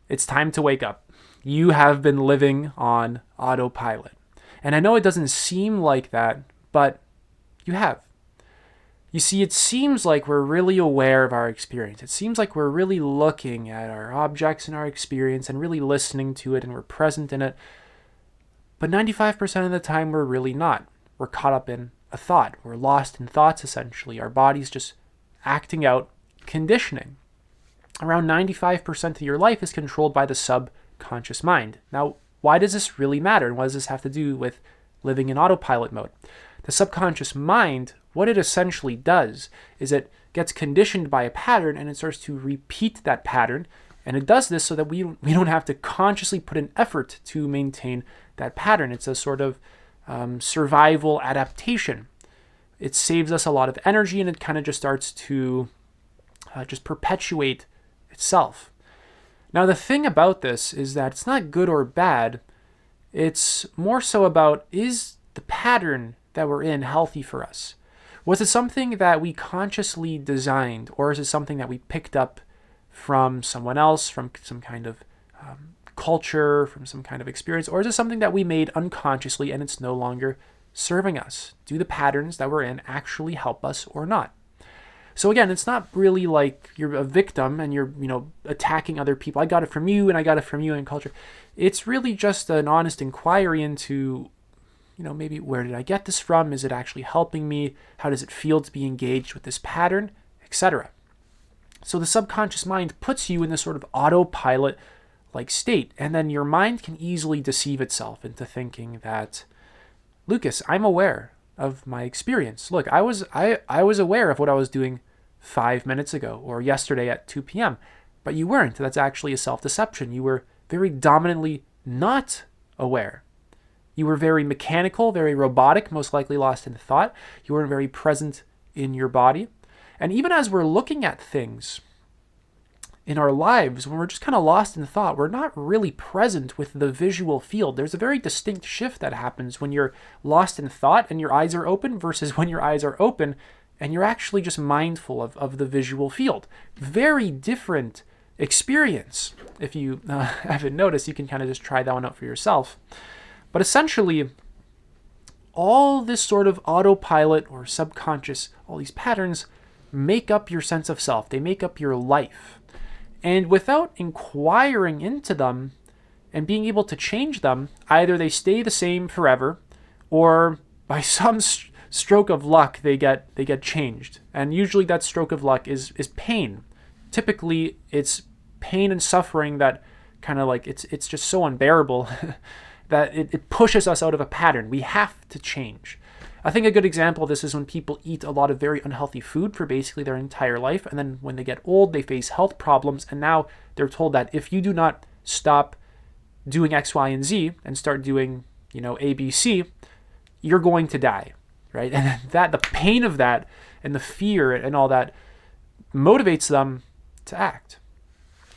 It's time to wake up. You have been living on autopilot. And I know it doesn't seem like that, but you have. You see, it seems like we're really aware of our experience. It seems like we're really looking at our objects and our experience and really listening to it and we're present in it. But 95% of the time, we're really not. We're caught up in a thought. We're lost in thoughts, essentially. Our body's just acting out conditioning. Around 95% of your life is controlled by the subconscious mind. Now, why does this really matter? And what does this have to do with living in autopilot mode? The subconscious mind, what it essentially does is it gets conditioned by a pattern and it starts to repeat that pattern. And it does this so that we don't have to consciously put an effort to maintain that pattern. It's a sort of survival adaptation. It saves us a lot of energy and it kind of just starts to just perpetuate itself. Now, the thing about this is that it's not good or bad. It's more so about, is the pattern that we're in healthy for us? Was it something that we consciously designed, or is it something that we picked up from someone else, from some kind of culture, from some kind of experience, or is it something that we made unconsciously and it's no longer serving us? Do the patterns that we're in actually help us or not? So again, it's not really like you're a victim and you're, attacking other people. I got it from you and I got it from you in culture. It's really just an honest inquiry into, maybe where did I get this from? Is it actually helping me? How does it feel to be engaged with this pattern, etc.? So the subconscious mind puts you in this sort of autopilot like state, and then your mind can easily deceive itself into thinking that, Lucas, I'm aware of my experience. Look, I was aware of what I was doing 5 minutes ago or yesterday at 2 p.m., but you weren't. That's actually a self-deception. You were very dominantly not aware. You were very mechanical, very robotic, most likely lost in thought. You weren't very present in your body. And even as we're looking at things in our lives, when we're just kind of lost in thought, we're not really present with the visual field. There's a very distinct shift that happens when you're lost in thought and your eyes are open versus when your eyes are open and you're actually just mindful of the visual field. Very different experience. If you haven't noticed, you can kind of just try that one out for yourself. But essentially, all this sort of autopilot or subconscious, all these patterns make up your sense of self. They make up your life. And without inquiring into them and being able to change them, either they stay the same forever or by some stroke of luck they get changed. And usually that stroke of luck is pain. Typically it's pain and suffering that kind of like it's just so unbearable that it pushes us out of a pattern. We have to change. I think a good example of this is when people eat a lot of very unhealthy food for basically their entire life, and then when they get old, they face health problems, and now they're told that if you do not stop doing X, Y, and Z and start doing, A, B, C, you're going to die, right? And the pain of that and the fear and all that motivates them to act.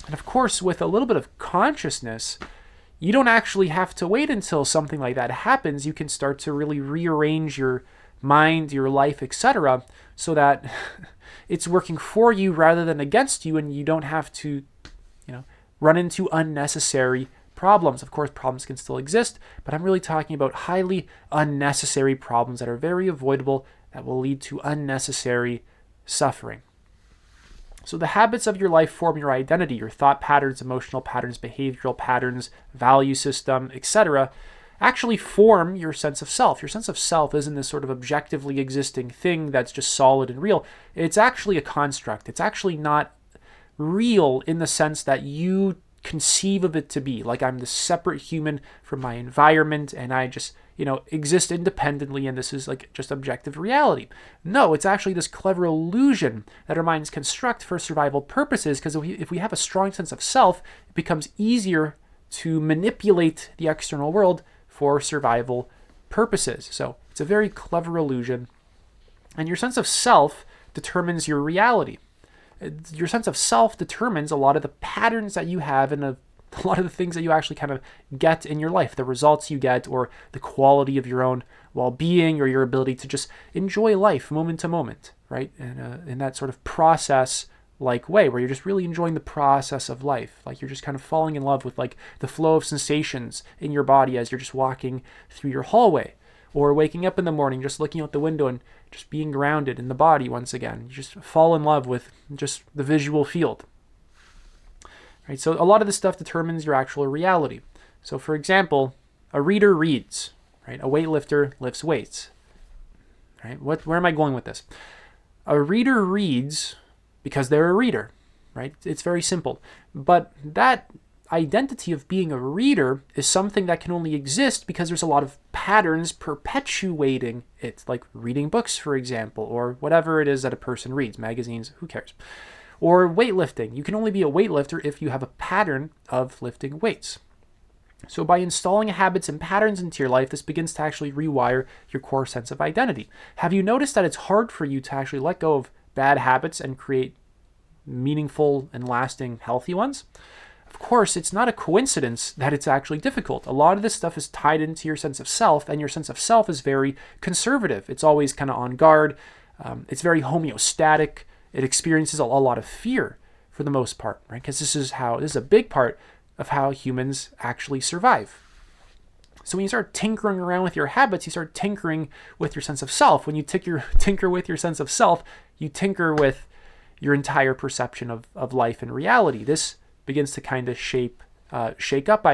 And of course, with a little bit of consciousness, you don't actually have to wait until something like that happens. You can start to really rearrange your mind, your life, etc., so that it's working for you rather than against you, and you don't have to, run into unnecessary problems. Of course, problems can still exist, but I'm really talking about highly unnecessary problems that are very avoidable, that will lead to unnecessary suffering. So the habits of your life form your identity, your thought patterns, emotional patterns, behavioral patterns, value system, etc. actually form your sense of self. Your sense of self isn't this sort of objectively existing thing that's just solid and real. It's actually a construct. It's actually not real in the sense that you conceive of it to be. Like I'm this separate human from my environment and I just, exist independently and this is like just objective reality. No, it's actually this clever illusion that our minds construct for survival purposes, because if we have a strong sense of self, it becomes easier to manipulate the external world for survival purposes. So it's a very clever illusion. And your sense of self determines your reality. Your sense of self determines a lot of the patterns that you have and a lot of the things that you actually kind of get in your life, the results you get, or the quality of your own well-being, or your ability to just enjoy life moment to moment, right? And in that sort of process like way where you're just really enjoying the process of life. Like you're just kind of falling in love with like the flow of sensations in your body as you're just walking through your hallway, or waking up in the morning, just looking out the window and just being grounded in the body once again. You just fall in love with just the visual field. Right? So a lot of this stuff determines your actual reality. So for example, a reader reads, right? A weightlifter lifts weights. Right? Where am I going with this? A reader reads because they're a reader, right? It's very simple. But that identity of being a reader is something that can only exist because there's a lot of patterns perpetuating it, like reading books, for example, or whatever it is that a person reads, magazines, who cares? Or weightlifting. You can only be a weightlifter if you have a pattern of lifting weights. So by installing habits and patterns into your life, this begins to actually rewire your core sense of identity. Have you noticed that it's hard for you to actually let go of bad habits and create meaningful and lasting healthy ones? Of course, it's not a coincidence that it's actually difficult. A lot of this stuff is tied into your sense of self, and your sense of self is very conservative. It's always kind of on guard. It's very homeostatic. It experiences a lot of fear for the most part, right? Because this is a big part of how humans actually survive. So when you start tinkering around with your habits, you start tinkering with your sense of self. When you tinker with your sense of self, you tinker with your entire perception of life and reality. This begins to kind of shake up,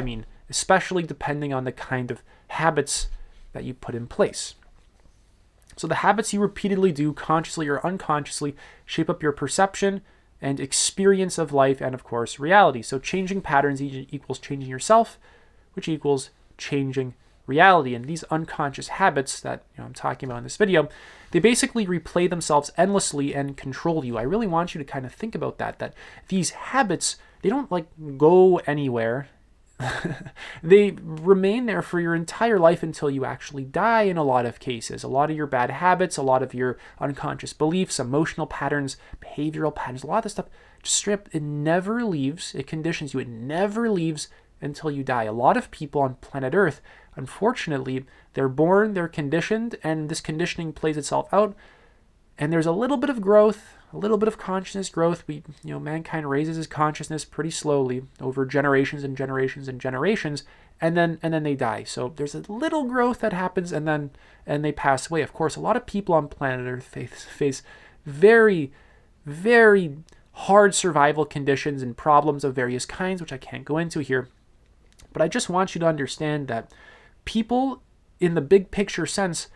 especially depending on the kind of habits that you put in place. So the habits you repeatedly do, consciously or unconsciously, shape up your perception and experience of life and, of course, reality. So changing patterns equals changing yourself, which equals changing reality. And these unconscious habits that I'm talking about in this video, they basically replay themselves endlessly and control you. I really want you to kind of think about that these habits, they don't like go anywhere. They remain there for your entire life until you actually die in a lot of cases. A lot of your bad habits, a lot of your unconscious beliefs, emotional patterns, behavioral patterns, a lot of this stuff, just straight up, it never leaves. It conditions you. It never leaves until you die. A lot of people on planet Earth, unfortunately, they're born, they're conditioned, and this conditioning plays itself out. And there's a little bit of growth, a little bit of consciousness growth. Mankind raises his consciousness pretty slowly over generations and generations and generations, and then they die. So there's a little growth that happens, and they pass away. Of course, a lot of people on planet Earth face very, very hard survival conditions and problems of various kinds, which I can't go into here. But I just want you to understand that people, in the big picture sense,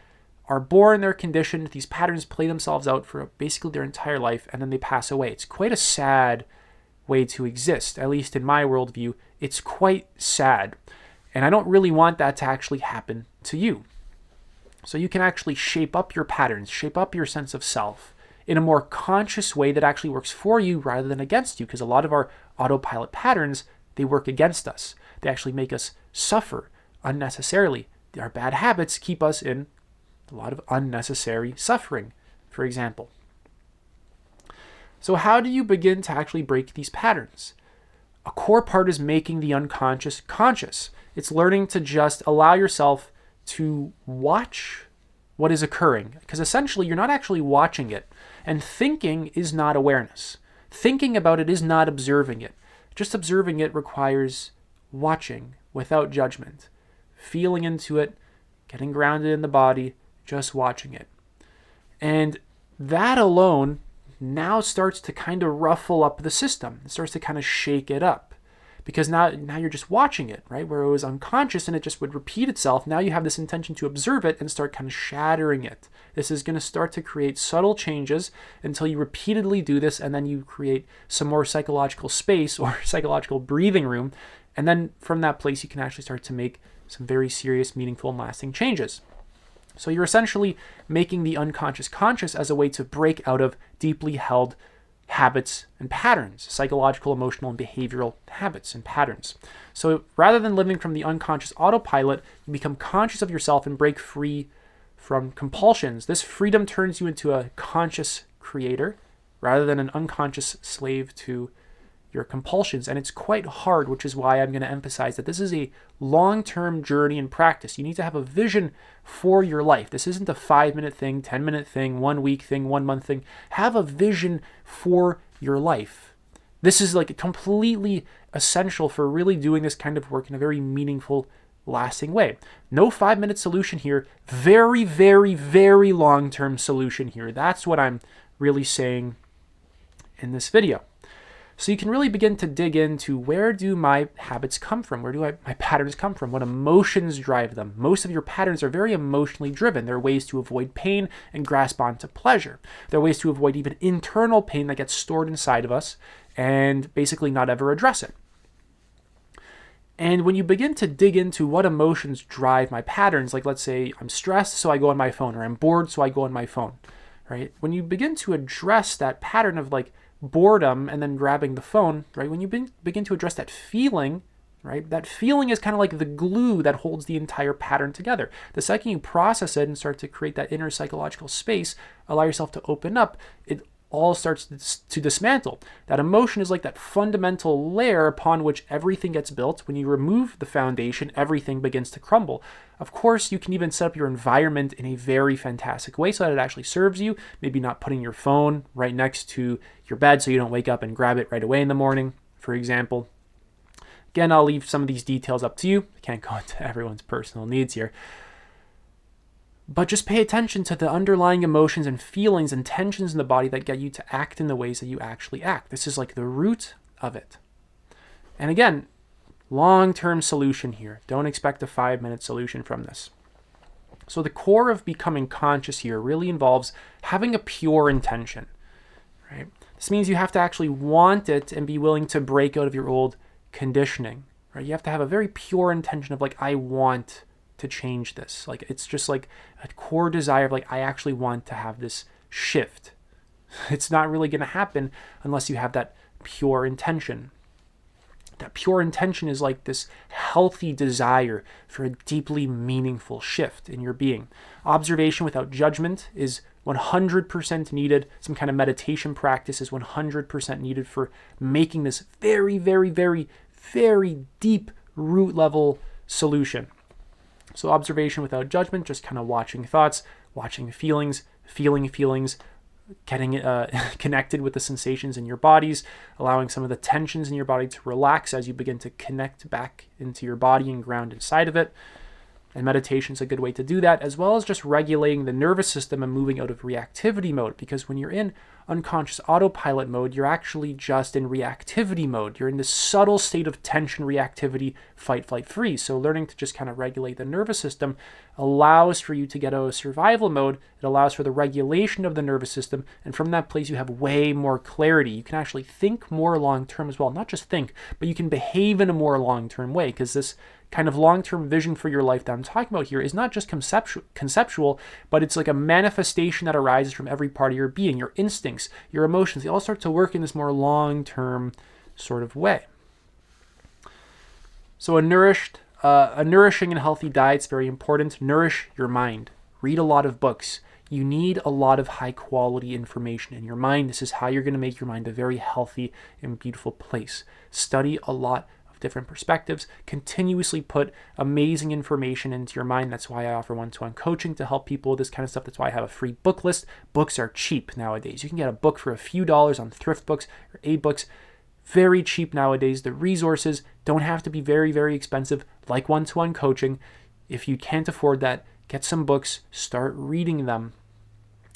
are born, they're conditioned, these patterns play themselves out for basically their entire life, and then they pass away. It's quite a sad way to exist, at least in my worldview. It's quite sad. And I don't really want that to actually happen to you. So you can actually shape up your patterns, shape up your sense of self in a more conscious way that actually works for you rather than against you, because a lot of our autopilot patterns, they work against us. They actually make us suffer unnecessarily. Our bad habits keep us in a lot of unnecessary suffering, for example. So how do you begin to actually break these patterns? A core part is making the unconscious conscious. It's learning to just allow yourself to watch what is occurring, because essentially you're not actually watching it. And thinking is not awareness. Thinking about it is not observing it. Just observing it requires watching without judgment, feeling into it, getting grounded in the body, just watching it. And that alone now starts to kind of ruffle up the system. It starts to kind of shake it up. Because now you're just watching it, right? Where it was unconscious and it just would repeat itself. Now you have this intention to observe it and start kind of shattering it. This is going to start to create subtle changes until you repeatedly do this, and then you create some more psychological space or psychological breathing room. And then from that place, you can actually start to make some very serious, meaningful, and lasting changes. So you're essentially making the unconscious conscious as a way to break out of deeply held habits and patterns, psychological, emotional, and behavioral habits and patterns. So rather than living from the unconscious autopilot, you become conscious of yourself and break free from compulsions. This freedom turns you into a conscious creator rather than an unconscious slave to your compulsions. And it's quite hard, which is why I'm going to emphasize that this is a long-term journey and practice. You need to have a vision for your life. This isn't a 5-minute thing, 10-minute thing, 1 week thing, 1 month thing. Have a vision for your life. This is like completely essential for really doing this kind of work in a very meaningful, lasting way. No 5-minute solution here. Very, very, very long-term solution here. That's what I'm really saying in this video. So you can really begin to dig into, where do my habits come from? Where do my patterns come from? What emotions drive them? Most of your patterns are very emotionally driven. There are ways to avoid pain and grasp onto pleasure. There are ways to avoid even internal pain that gets stored inside of us and basically not ever address it. And when you begin to dig into what emotions drive my patterns, like let's say I'm stressed, so I go on my phone, or I'm bored, so I go on my phone, right? When you begin to address that pattern of like boredom and then grabbing the phone, right? When you begin to address that feeling, right? That feeling is kind of like the glue that holds the entire pattern together. The second you process it and start to create that inner psychological space, allow yourself to open up, it all starts to dismantle. That emotion is like that fundamental layer upon which everything gets built. When you remove the foundation, everything begins to crumble. Of course, you can even set up your environment in a very fantastic way so that it actually serves you. Maybe not putting your phone right next to your bed so you don't wake up and grab it right away in the morning, for example. Again, I'll leave some of these details up to you. I can't go into everyone's personal needs here. But just pay attention to the underlying emotions and feelings and tensions in the body that get you to act in the ways that you actually act. This is like the root of it. And again, long-term solution here. Don't expect a 5-minute solution from this. So the core of becoming conscious here really involves having a pure intention, right? This means you have to actually want it and be willing to break out of your old conditioning, right? You have to have a very pure intention of like, I want to change this. Like, it's just like a core desire of like, I actually want to have this shift. It's not really going to happen unless you have that pure intention. That pure intention is like this healthy desire for a deeply meaningful shift in your being. Observation without judgment is 100% needed. Some kind of meditation practice is 100% needed for making this very, very, very, very deep root level solution. So observation without judgment, just kind of watching thoughts, watching feelings, feeling feelings, getting connected with the sensations in your bodies, allowing some of the tensions in your body to relax as you begin to connect back into your body and ground inside of it. And meditation is a good way to do that, as well as just regulating the nervous system and moving out of reactivity mode. Because when you're in unconscious autopilot mode, you're actually just in reactivity mode. You're in this subtle state of tension, reactivity, fight, flight, freeze. So learning to just kind of regulate the nervous system allows for you to get out of survival mode. It allows for the regulation of the nervous system. And from that place, you have way more clarity. You can actually think more long-term as well. Not just think, but you can behave in a more long-term way, because this kind of long-term vision for your life that I'm talking about here is not just conceptual, but it's like a manifestation that arises from every part of your being. Your instincts, your emotions, they all start to work in this more long-term sort of way. So a nourishing and healthy diet is very important. Nourish your mind. Read a lot of books. You need a lot of high-quality information in your mind. This is how you're going to make your mind a very healthy and beautiful place. Study a lot different perspectives, continuously put amazing information into your mind. That's why I offer one-to-one coaching to help people with this kind of stuff. That's why I have a free book list. Books are cheap nowadays. You can get a book for a few dollars on thrift books or A-books. Very cheap nowadays. The resources don't have to be very, very expensive like one-to-one coaching. If you can't afford that, get some books, start reading them,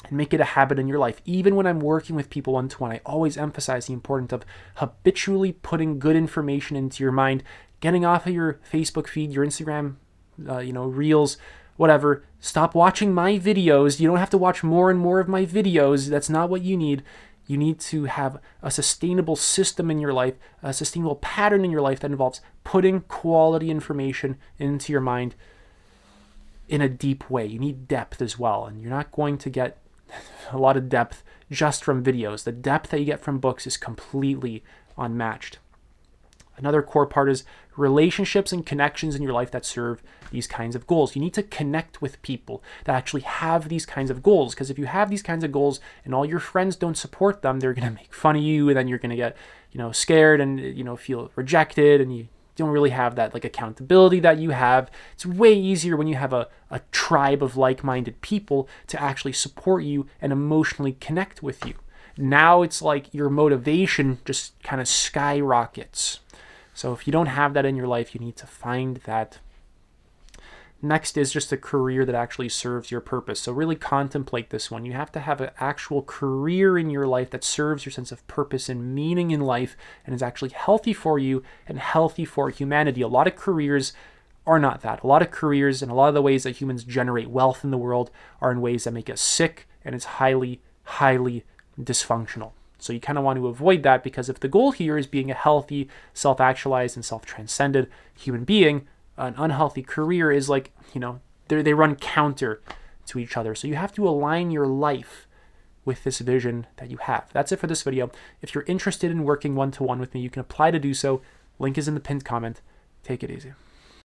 and make it a habit in your life. Even when I'm working with people one-to-one, I always emphasize the importance of habitually putting good information into your mind, getting off of your Facebook feed, your Instagram, reels, whatever. Stop watching my videos. You don't have to watch more and more of my videos. That's not what you need. You need to have a sustainable system in your life, a sustainable pattern in your life that involves putting quality information into your mind in a deep way. You need depth as well, and you're not going to get a lot of depth just from videos. The depth that you get from books is completely unmatched. Another core part is relationships and connections in your life that serve these kinds of goals. You need to connect with people that actually have these kinds of goals, because if you have these kinds of goals and all your friends don't support them, they're going to make fun of you, and then you're going to get, scared and, feel rejected, and you don't really have that like accountability that you have. It's way easier when you have a tribe of like-minded people to actually support you and emotionally connect with you. now it's like your motivation just kind of skyrockets. So if you don't have that in your life, you need to find that. Next is just a career that actually serves your purpose. So really contemplate this one. You have to have an actual career in your life that serves your sense of purpose and meaning in life and is actually healthy for you and healthy for humanity. A lot of careers are not that. A lot of careers and a lot of the ways that humans generate wealth in the world are in ways that make us sick, and it's highly, highly dysfunctional. So you kind of want to avoid that, because if the goal here is being a healthy, self-actualized, and self-transcended human being, an unhealthy career is like, they run counter to each other. So you have to align your life with this vision that you have. That's it for this video. If you're interested in working one-to-one with me, you can apply to do so. Link is in the pinned comment. Take it easy.